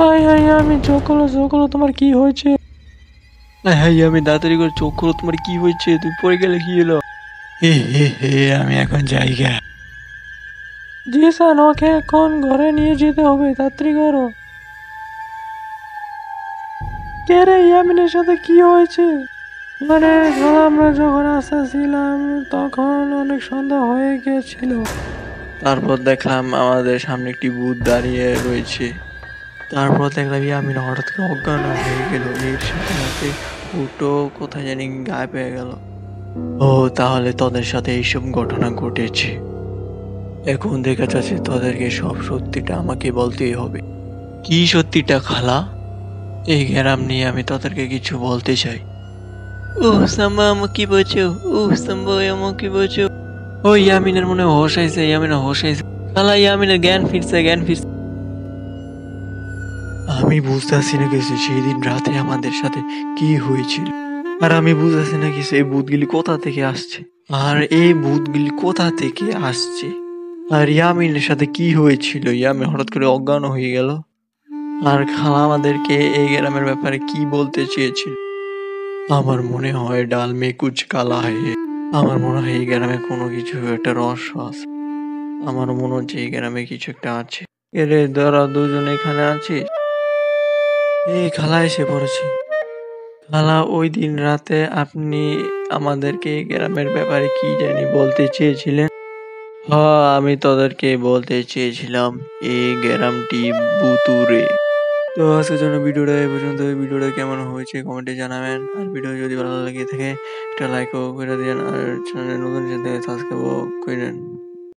High high আমি চোখ খোলো তোমার কি হয়েছে? হাই হাই আমি তাড়াতাড়ি করে চোখ খোলো তোমার কি হয়েছে? তুমি পড়ে গেলে কি হলো? হে হে হে আমি এখন জায়গা। জি স্যার ওকে এখন ঘরে নিয়ে যেতে হবে তাড়াতাড়ি করো। কে রে ইয়ামিনের সাথে কি হয়েছে? মানে আমরা যখন আসতেছিলাম তখন অনেক সন্ধ্যা হয়ে গিয়েছিল। তারপর দেখলাম আমাদের সামনে একটি ভূত দাঁড়িয়ে রয়েছে। তারপর দেখলাম ইয়ামিন হঠাৎ করে অজ্ঞান হয়ে গেল, এর সাথে সাথে হুটো কোথায় জানি গায়েব হয়ে গেল। ও তাহলে তোদের সাথে এইসব ঘটনা ঘটেছে। এখন দেখা যাচ্ছে তোদেরকে সব সত্যিটা আমাকে বলতেই হবে। কি সত্যিটা খালা? এই গ্রাম নিয়ে আমি তোদেরকে কিছু বলতে চাই। সাম্বা আমু কি বলছো? সাম্বা আমু কি বলছো? ও ইয়ামিনের মনে হোশ আইছে, ইয়ামিনের হোশ আইছে। খালা ইয়ামিনের জ্ঞান ফিরছে। আমি বুঝতেছি না কিছু সেই দিন রাতে আমাদের সাথে কি হয়েছিল। আর আমি বুঝতেছি না কিছু এই ভূতগুলি কোথা থেকে আসছে। আর ইয়ামিনের সাথে কি হয়েছিল? ইয়ামিন হঠাৎ করে অজ্ঞান হয়ে গেল। আর খালা আমাদেরকে এই গ্রামের ব্যাপারে কি বলতে চেয়েছিল? আমার মনে হয় ডাল মে কুচ কালা হে। আমার মনে হয় এই গ্রামে কোনো কিছু একটা রহস্য আছে। আমার মনে হচ্ছে এই গ্রামে কিছু একটা আছে। এরে তোরা দুজন এখানে আছিস? এই খালা এসে পড়েছে। খালা ওই দিন রাতে আপনি আমাদেরকে এই গ্রামের ব্যাপারে কি জানি বলতে চেয়েছিলেন? হ্যাঁ আমি তোদেরকে বলতে চেয়েছিলাম এই গ্রামটি ভুতুড়ে। তো আজকের জন্য ভিডিওটা এই পর্যন্ত। ভিডিওটা কেমন হয়েছে কমেন্টে জানাবেন। আর ভিডিও যদি ভালো লেগে থাকে একটা লাইকও করে দিন আর চ্যানেলে নতুন সাবস্ক্রাইবও করে দেন।